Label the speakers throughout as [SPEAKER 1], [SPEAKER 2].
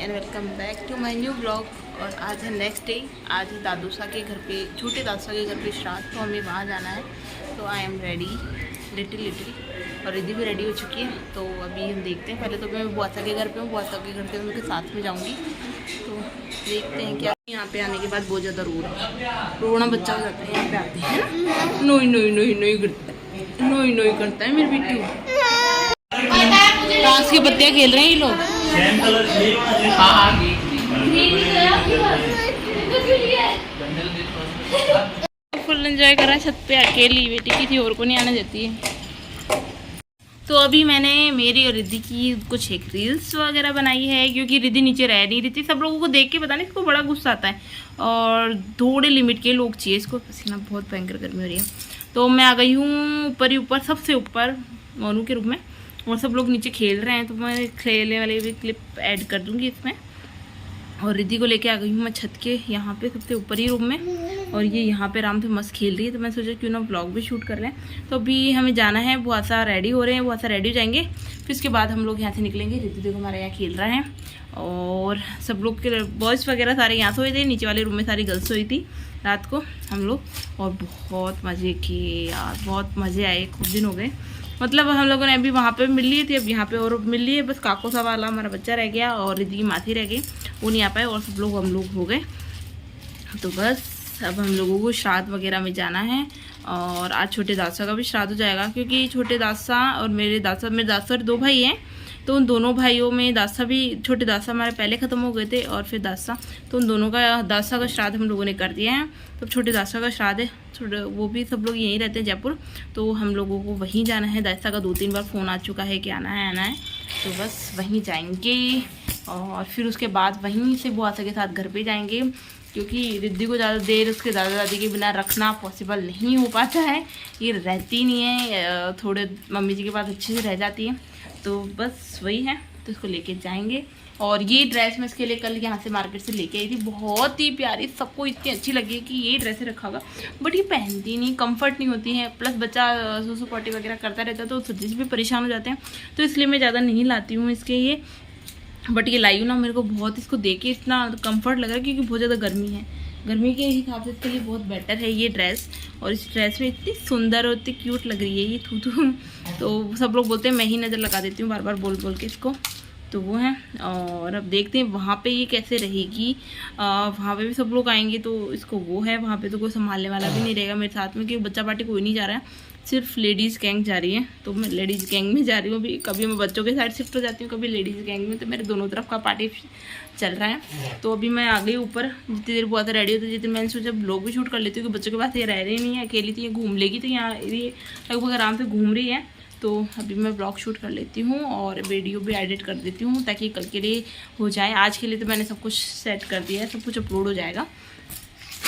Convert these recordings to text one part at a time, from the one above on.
[SPEAKER 1] And welcome back to my new blog. और आज है नेक्स्ट डे। आज है दादूसा के घर पे, छोटे दादूसा के घर पे श्राद्ध, तो हमें वहाँ जाना है। तो आई एम रेडी लिटिल और रिद्धि भी रेडी हो चुकी है। तो अभी हम देखते हैं, पहले तो मैं बुआसा के घर पे हूँ, बुआसा के घर पे उनके साथ में जाऊँगी। तो देखते हैं क्या। यहाँ पे आने के बाद बहुत ज़्यादा रोना बच्चा हो जाता है। यहाँ पे आते हैं नोई नोई नोई नोई करता है, नोई नोई करता है मेरे बिट्टू। ताश की पत्तियाँ खेल रहे हैं ये लोग। फुल एंजॉय कर रहा है छत पे अकेली, बेटी किसी और को नहीं आने देती है। तो अभी मैंने मेरी और रिद्धि की कुछ एक रील्स वगैरह बनाई है, क्योंकि रिद्धि नीचे रह नहीं रही थी। सब लोगों को देख के पता नहीं इसको बड़ा गुस्सा आता है, और थोड़े लिमिट के लोग चाहिए इसको। पसीना बहुत भयंकर गर्मी हो रही है। तो मैं आ गई हूँ ऊपर ही ऊपर, सबसे ऊपर मोनू के रूप में, और सब लोग नीचे खेल रहे हैं। तो मैं खेलने वाले भी क्लिप ऐड कर दूंगी इसमें। और रिद्धि को लेके आ गई हूँ मैं छत के यहाँ पे सबसे ऊपर ही रूम में, और ये यहाँ पे आराम से मस्त खेल रही है। तो मैं सोचा क्यों ना व्लॉग भी शूट कर रहे हैं। तो अभी हमें जाना है, बुआसा रेडी हो रहे हैं, बुआसा रेडी हो जाएंगे, फिर उसके बाद हम लोग यहाँ से निकलेंगे। रिद्धि देखो हमारे यहाँ खेल रहा है, और सब लोग के बॉयज़ वगैरह सारे यहाँ सोए थे, नीचे वाले रूम में सारी गर्ल्स सोई थी रात को हम लोग। और बहुत मज़े किए यार, बहुत मज़े आए, खूब दिन हो गए। मतलब हम लोगों ने अभी वहाँ पे मिल ली थी, अब यहाँ पे और मिल ली है। बस काको सा वाला हमारा बच्चा रह गया, और रिद्धि की मासी रह गई, वो नहीं आ पाए, और सब लोग हम लोग हो गए। तो बस अब हम लोगों को श्राद्ध वगैरह में जाना है। और आज छोटे दासा का भी श्राद्ध हो जाएगा, क्योंकि छोटे दासा और मेरे दासा दो भाई हैं। तो उन दोनों भाइयों में दासा भी, छोटे दासा हमारे पहले ख़त्म हो गए थे, और फिर दासा, तो उन दोनों का दासा का श्राद्ध हम लोगों ने कर दिया है। तो छोटे दासा का श्राद्ध है, वो भी सब लोग यहीं रहते हैं जयपुर, तो हम लोगों को वहीं जाना है। दासा का 2-3 बार फ़ोन आ चुका है कि आना है। तो बस वहीं जाएंगे, और फिर उसके बाद वहीं से बुआसा के साथ घर पे जाएंगे, क्योंकि रिद्धि को ज़्यादा देर उसके दादा दादी के बिना रखना पॉसिबल नहीं हो पाता है। ये रहती नहीं है, थोड़े मम्मी जी के पास अच्छे से रह जाती है। तो बस वही है, तो इसको लेके जाएंगे। और ये ड्रेस मैं इसके लिए कल यहाँ से मार्केट से लेके आई थी, बहुत ही प्यारी, सबको इतनी अच्छी लगी कि ये ड्रेस रखा होगा, बट ये पहनती नहीं, कंफर्ट नहीं होती है। प्लस बच्चा सुसु पॉटी वगैरह करता रहता है, तो सब्जी से भी परेशान हो जाते हैं। तो इसलिए मैं ज़्यादा नहीं लाती हूँ इसके ये। बट ये लाई हूँ ना, मेरे को बहुत इसको देख के इतना कंफर्ट लग रहा है, क्योंकि बहुत ज़्यादा गर्मी है। गर्मी के हिसाब से इसके लिए बहुत बेटर है ये ड्रेस। और इस ड्रेस में इतनी सुंदर और इतनी क्यूट लग रही है ये थू। तो सब लोग बोलते हैं मैं ही नज़र लगा देती हूँ बार बार बोल बोल के इसको। तो वो है, और अब देखते हैं वहाँ पे ये कैसे रहेगी। वहाँ पे भी सब लोग आएंगे, तो इसको वो है, वहाँ पे तो कोई संभालने वाला भी नहीं रहेगा मेरे साथ में, क्योंकि बच्चा पार्टी कोई नहीं जा रहा है, सिर्फ लेडीज़ गैंग जा रही है। तो मैं लेडीज़ गैंग में जा रही हूँ अभी। कभी मैं बच्चों के साइड शिफ्ट हो जाती हूँ, कभी लेडीज़ गैंग में, तो मेरे दोनों तरफ का पार्टी चल रहा है। तो अभी मैं आ गई ऊपर, जितनी देर बहुत रेडी होती, जितनी मैंने सोचा ब्लॉग भी शूट कर लेती हूँ, कि बच्चों के पास ये रह रही नहीं है, अकेली थी, ये घूम लेगी, तो यहाँ ये लगभग आराम से घूम रही है। तो अभी मैं ब्लॉग शूट कर लेती हूँ और वीडियो भी एडिट कर देती हूँ, ताकि कल के लिए हो जाए। आज के लिए तो मैंने सब कुछ सेट कर दिया है, सब कुछ अपलोड हो जाएगा।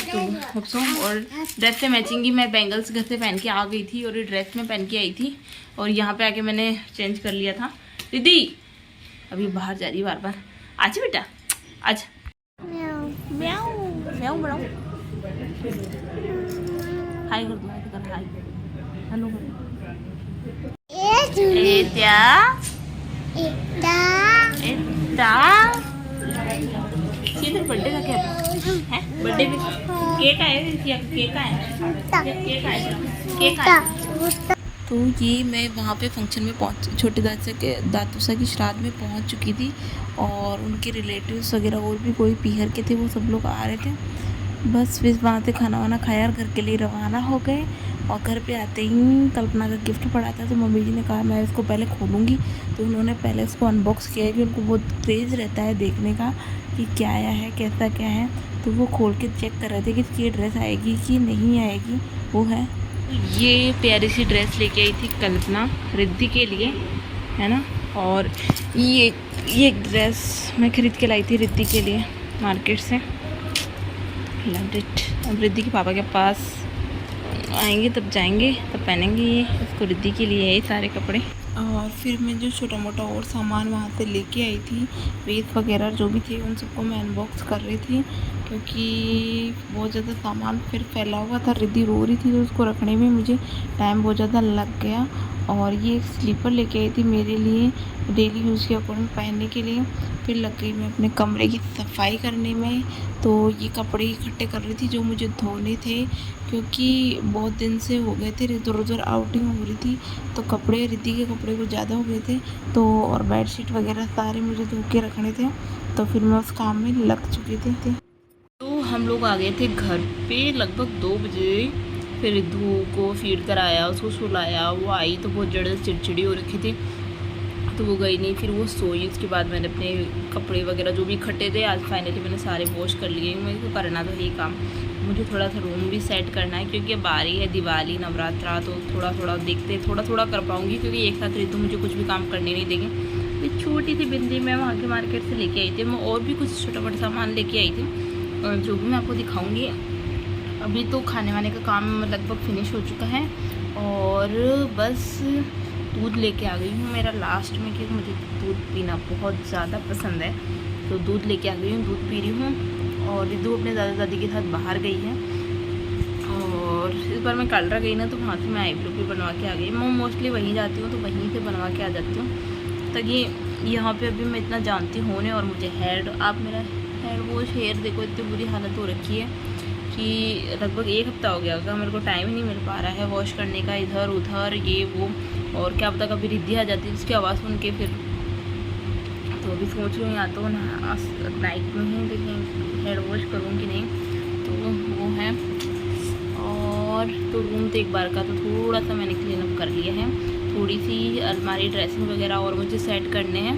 [SPEAKER 1] तो होप सो। और ड्रेस से मैचिंग ही मैं बैंगल्स घर से पहन के आ गई थी, और ये ड्रेस में पहन के आई थी, और यहाँ पे आके मैंने चेंज कर लिया था। दीदी अभी बाहर जा रही है बार बार। आज बेटा आज म्याऊ बड़ा हाय कर दो, हाय हेलो बर्थडे का क्या है? बर्थडे में केक आया, केक आया। तो ये मैं वहाँ पे फंक्शन में पहुँच, छोटे दादूसा की श्राद्ध में पहुँच चुकी थी, और उनके रिलेटिव्स वगैरह और भी कोई पीहर के थे, वो सब लोग आ रहे थे। बस फिर वहाँ से खाना वाना खाया और घर के लिए रवाना हो गए। और घर पे आते ही कल्पना का गिफ्ट पड़ा था, तो मम्मी जी ने कहा मैं इसको पहले खोलूँगी। तो उन्होंने पहले इसको अनबॉक्स किया है, कि उनको बहुत क्रेज़ रहता है देखने का कि क्या आया है, कैसा क्या है। तो वो खोल के चेक कर रहे थे कि इसकी ड्रेस आएगी कि नहीं आएगी। वो है, ये प्यारी सी ड्रेस लेके आई थी कल्पना रिद्धि के लिए, है ना। और ये ड्रेस मैं ख़रीद के लाई थी रिद्धि के लिए मार्केट से। Loved it. अब रिद्धि के पापा के पास आएंगे तब जाएंगे, तब पहनेंगे ये। इसको रिद्धि के लिए है सारे कपड़े। और फिर मैं जो छोटा मोटा और सामान वहाँ से लेके आई थी, वेस्ट वगैरह जो भी थे, उन सबको मैं अनबॉक्स कर रही थी, क्योंकि बहुत ज़्यादा सामान फिर फैला हुआ था। रिद्धि रो रही थी, तो उसको रखने में मुझे टाइम बहुत ज़्यादा लग गया। और ये स्लीपर लेके आई थी मेरे लिए, डेली यूज़ के अकॉर्डिंग पहनने के लिए। फिर लग गई मैं अपने कमरे की सफाई करने में। तो ये कपड़े इकट्ठे कर रही थी जो मुझे धोने थे, क्योंकि बहुत दिन से हो गए थे, इधर उधर आउटिंग हो रही थी, तो कपड़े, रिद्धि के कपड़े कुछ ज़्यादा हो गए थे, तो और बेडशीट वगैरह सारे मुझे धो के रखने थे, तो फिर मैं उस काम में लग चुकी थी। तो हम लोग आ गए थे घर पे लगभग 2 बजे। फिर रिद्धू को फीड कराया, उसको सुलाया, वो आई तो बहुत ज़्यादा चिड़चिड़ी हो रखी थी, तो वो गई नहीं, फिर वो सोई। उसके बाद मैंने अपने कपड़े वगैरह जो भी इकट्ठे थे आज फाइनली मैंने सारे वॉश कर लिए। मेरे को करना था ये काम, मुझे थोड़ा सा रूम भी सेट करना है, क्योंकि अब आ रही है दिवाली, नवरात्रा, तो थोड़ा थोड़ा देखते थोड़ा कर पाऊँगी, क्योंकि एक साथ रिद्धू मुझे कुछ भी काम करने नहीं देंगे। एक छोटी सी बिंदी मैं वहाँ के मार्केट से लेके आई थी, मैं और भी कुछ छोटा मोटा सामान लेके आई थी, जो भी मैं आपको दिखाऊँगी। अभी तो खाने वाने का काम लगभग फिनिश हो चुका है, और बस दूध लेके आ गई हूँ मेरा लास्ट में, क्योंकि मुझे दूध पीना बहुत ज़्यादा पसंद है, तो दूध लेके आ गई हूँ, दूध पी रही हूँ। और रिद्धू अपने दादा दादी के साथ बाहर गई है, और इस बार मैं कलरा गई ना, तो वहाँ से मैं आईब्रो भी बनवा के आ गई। मैं मोस्टली वहीं जाती हूँ, तो वहीं से बनवा के आ जाती हूँ, ताकि यहाँ पे अभी मैं इतना जानती हूँ नहीं। और मुझे आप मेरा हेयर वॉश, हेयर देखो इतनी बुरी हालत हो रखी है कि लगभग 1 हफ्ता हो गया होगा, मेरे को टाइम ही नहीं मिल पा रहा है वॉश करने का, इधर उधर ये वो, और क्या पता कभी रिद्धि आ जाती है उसकी आवाज़ सुन के फिर। तो अभी सोच रही हूँ या तो नाइट में ही देखें हेयर वॉश करूँ कि नहीं, तो वो है। और तो रूम तो एक बार का तो थोड़ा सा मैंने क्लीन अप कर लिया है, थोड़ी सी अलमारी ड्रेसिंग वगैरह और मुझे सेट करने हैं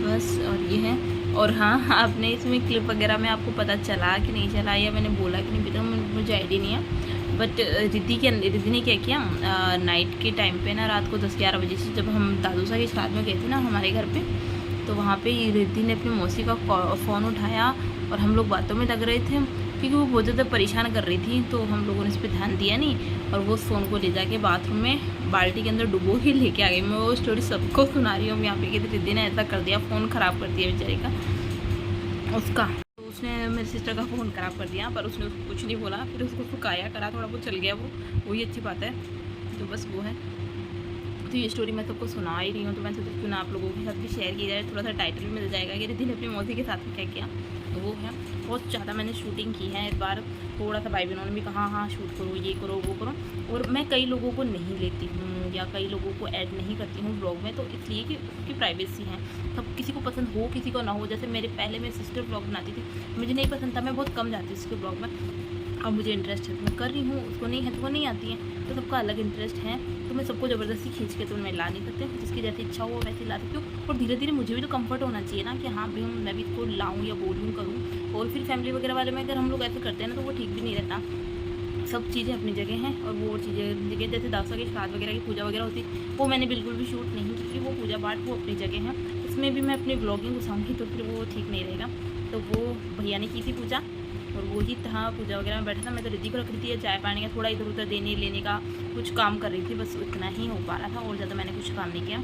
[SPEAKER 1] बस, और ये है। और हाँ, आपने इसमें क्लिप वगैरह में आपको पता चला कि नहीं चला, या मैंने बोला कि नहीं पता, मुझे आइडिया नहीं है। बट रिद्धि ने क्या किया, नाइट के टाइम पे ना, रात को 10-11 बजे से, जब हम दादू साहब की श्राद्ध में गए थे ना हमारे घर पे, तो वहाँ पे रिद्धि ने अपनी मौसी का फ़ोन उठाया, और हम लोग बातों में लग रहे थे, क्योंकि वो बहुत ज़्यादा परेशान कर रही थी, तो हम लोगों ने इस पर ध्यान दिया नहीं, और वो उस फ़ोन को ले जाके बाथरूम में बाल्टी के अंदर डुबो के लेके आ गई। मैं वो स्टोरी सबको सुना रही हूँ यहाँ पे, कि रिद्धि ने ऐसा कर दिया, फ़ोन ख़राब कर दिया बेचारे का उसका। तो उसने मेरी सिस्टर का फ़ोन ख़राब कर दिया, पर उसने उसको कुछ नहीं बोला, फिर उसको सुखाया करा, थोड़ा बहुत चल गया वो, वही अच्छी बात है। तो बस वो है, तो ये स्टोरी मैं सबको सुना ही रही हूँ, तो मैं सोचा क्यों ना आप लोगों के साथ भी शेयर की जाए, थोड़ा सा टाइटल भी मिल जाएगा कि रिद्धि ने अपनी मौसी के साथ में क्या किया। तो वो है, बहुत ज़्यादा मैंने शूटिंग की है इस बार, थोड़ा सा भाई बहनों ने भी कहा हाँ शूट करो, ये करो वो करो, और मैं कई लोगों को नहीं लेती हूँ या कई लोगों को ऐड नहीं करती हूँ ब्लॉग में, तो इसलिए कि उसकी प्राइवेसी है, तब किसी को पसंद हो किसी को ना हो। जैसे मेरे पहले मेरी सिस्टर ब्लॉग बनाती थी, मुझे नहीं पसंद था, मैं बहुत कम जाती उसके ब्लॉग में, अब मुझे इंटरेस्ट है तो मैं कर रही हूँ, उसको नहीं है तो वो नहीं आती है, तो सबका अलग इंटरेस्ट है, तो मैं सबको ज़बरदस्ती खींच के तो मैं ला नहीं सकती, जिसकी जैसी इच्छा हो वैसे ला सकती हूँ। और धीरे धीरे मुझे भी तो कंफर्ट होना चाहिए ना, कि हाँ भाई मैं भी इसको लाऊँ या बोलूँ करूँ। और फिर फैमिली वगैरह वाले में अगर हम लोग ऐसे करते हैं ना, तो वो ठीक भी नहीं रहता। सब चीज़ें अपनी जगह हैं, और वो चीज़ें जगह, जैसे दासा की श्राद्ध वगैरह की पूजा वगैरह होती, वो मैंने बिल्कुल भी शूट नहीं की, क्योंकि वो पूजा पाठ वो अपनी जगह है, इसमें भी मैं अपनी ब्लॉगिंग घुसाऊँगी तो फिर वो ठीक नहीं रहेगा। तो वो भैया ने की थी पूजा, और वो ही था पूजा वगैरह में बैठा था, मैं तो रिद्धि को रख रही थी, चाय पानी का थोड़ा इधर उधर देने लेने का कुछ काम कर रही थी, बस इतना ही हो पा रहा था, और ज़्यादा मैंने कुछ काम नहीं किया।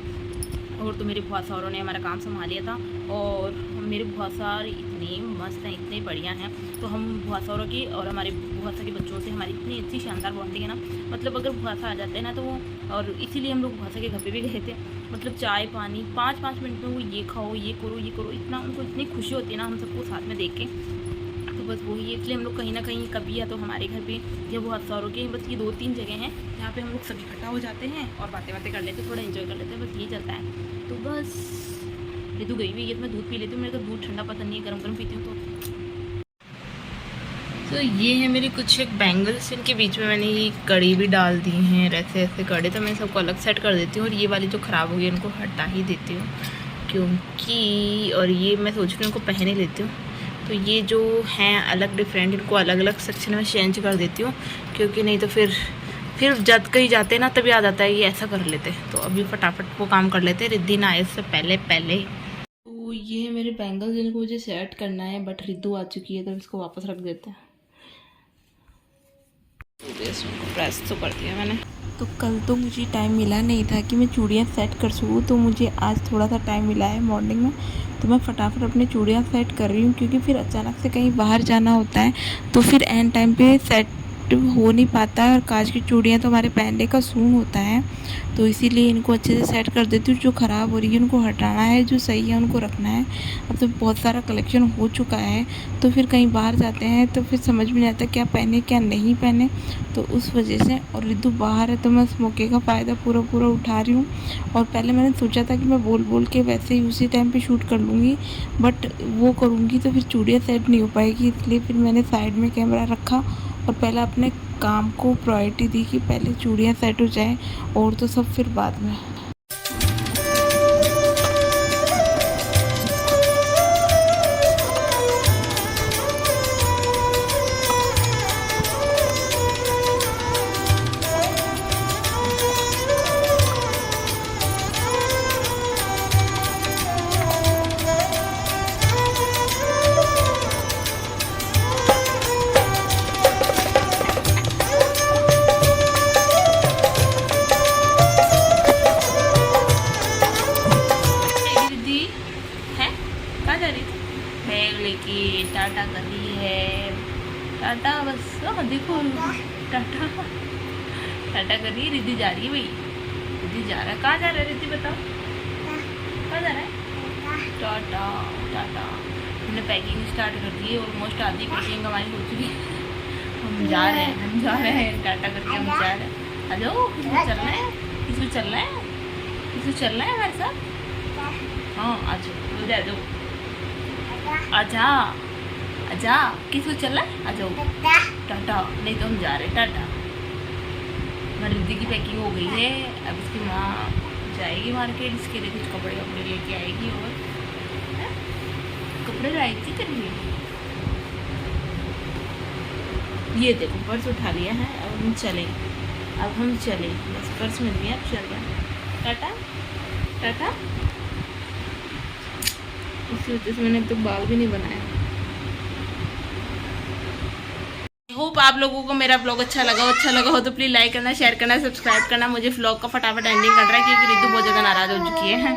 [SPEAKER 1] और तो मेरे बुआ सारों ने हमारा काम संभाल लिया था, और मेरे बुआ सार इतने मस्त हैं, इतने बढ़िया हैं। तो हम बुआ सारों की और हमारे बुआ सा के बच्चों से हमारी इतनी अच्छी शानदार बॉन्डिंग है ना, मतलब अगर बुआ सा आ जाते हैं ना तो वो, और इसीलिए हम लोग बुआ सा के घर पे भी गए थे, मतलब चाय पानी 5-5 मिनट में वो ये खाओ ये करो, इतना उनको इतनी खुशी होती है ना हम सबको साथ में देख के। तो बस वही, इसलिए हम लोग कहीं ना कहीं कभी या तो हमारे घर पे या वो हफ्तारों के, बस ये 2-3 जगह हैं जहाँ पे हम लोग सब इकट्ठा हो जाते हैं और बातें कर लेते हैं, थोड़ा एंजॉय कर लेते हैं, बस ये चलता है। तो बस रिद्धू गई हुई है, मैं दूध पी लेती हूँ, मेरे को दूध ठंडा पसंद नहीं है, गर्म पीती हूँ। तो ये है मेरी कुछ एक बैंगल्स, इनके बीच में मैंने ये कड़ी भी डाल दी हैं, ऐसे ऐसे कड़े, तो मैं सबको अलग सेट कर देती हूँ, और ये वाली जो ख़राब हो गई इनको हटा ही देती हूँ, क्योंकि और ये मैं सोच रही हूँ इनको पहन ही लेती हूँ। तो ये जो हैं अलग डिफरेंट, इनको अलग अलग सेक्शन में चेंज कर देती हूँ, क्योंकि नहीं तो फिर जब कहीं जाते हैं ना तभी आ जाता है ये ऐसा कर लेते। तो अभी फटाफट वो काम कर लेते हैं रिद्धि ना आए इससे पहले। तो ये है मेरे बैंगल्स, जिनको मुझे सेट करना है, बट रिद्धू आ चुकी है तो इसको वापस रख देते हैं। तो प्रेस तो कर दिया मैंने। तो कल तो मुझे टाइम मिला नहीं था कि मैं चूड़ियाँ सेट कर सकूँ, तो मुझे आज थोड़ा सा टाइम मिला है मॉर्निंग में, तो मैं फटाफट अपनी चूड़ियाँ सेट कर रही हूँ, क्योंकि फिर अचानक से कहीं बाहर जाना होता है तो फिर एंड टाइम पे सेट
[SPEAKER 2] फिट हो नहीं पाता है, और कांच की चूड़ियाँ तो हमारे पहनने का सून होता है, तो इसीलिए इनको अच्छे से सेट कर देती हूँ। जो ख़राब हो रही है उनको हटाना है, जो सही है उनको रखना है। अब तो बहुत सारा कलेक्शन हो चुका है, तो फिर कहीं बाहर जाते हैं तो फिर समझ में नहीं आता क्या पहने क्या नहीं पहने, तो उस वजह से। और रिद्धू बाहर है तो मैं इस मौके का फ़ायदा पूरा उठा रही हूँ। और पहले मैंने सोचा था कि मैं बोल के वैसे ही उसी टाइम पे शूट कर लूँगी, बट वो करूँगी तो फिर चूड़ियाँ सेट नहीं हो पाएगी, इसलिए फिर मैंने साइड में कैमरा रखा और पहले अपने काम को प्रायोरिटी दी कि पहले चूड़ियाँ सेट हो जाए, और तो सब फिर बाद में।
[SPEAKER 1] दीदी है कहाँ जा रही थी? बैग लेके टाटा कर रही है, टाटा बस। देखो टाटा टाटा कर रही है। रिद्धि जा रही है भाई, रिद्धि जा रहा है। कहाँ जा रहा है रिद्धि बताओ, कहाँ जा रहा है? टाटा टाटा। हमने पैकिंग स्टार्ट कर दी है, ऑलमोस्ट आधी पैकिंग हमारी हो चुकी है। हम जा रहे हैं टाटा करके हम जा रहे हैं। हेलो किसको चलना है, किसको चलना है, किसको चलना है हमारे साथ? हाँ आ जाओ, आ जाओ, आजा आजा। किसको चलना है? आ जाओ टाटा। नहीं तो हम जा रहे हैं टाटा। हमारी रिद्धि की पैकिंग हो गई है, अब इसकी माँ जाएगी मार्केट, इसके लिए कुछ कपड़े वपड़े लेके आएगी। और है? कपड़े लाई थी तेरे लिए, ये देखो पर्स उठा लिया है। अब हम चलें, अब हम चलें, बस पर्स मिल गया, अब चल रहे हैं। टाटा टाटा। इसी वजह से मैंने तो बाल भी नहीं बनाया। होप आप लोगों को मेरा ब्लॉग अच्छा लगा हो तो प्लीज़ लाइक करना, शेयर करना, सब्सक्राइब करना। मुझे ब्लॉग का फटाफट एंडिंग कर रहा है क्योंकि रिद्धि बहुत ज़्यादा नाराज़ हो चुकी है।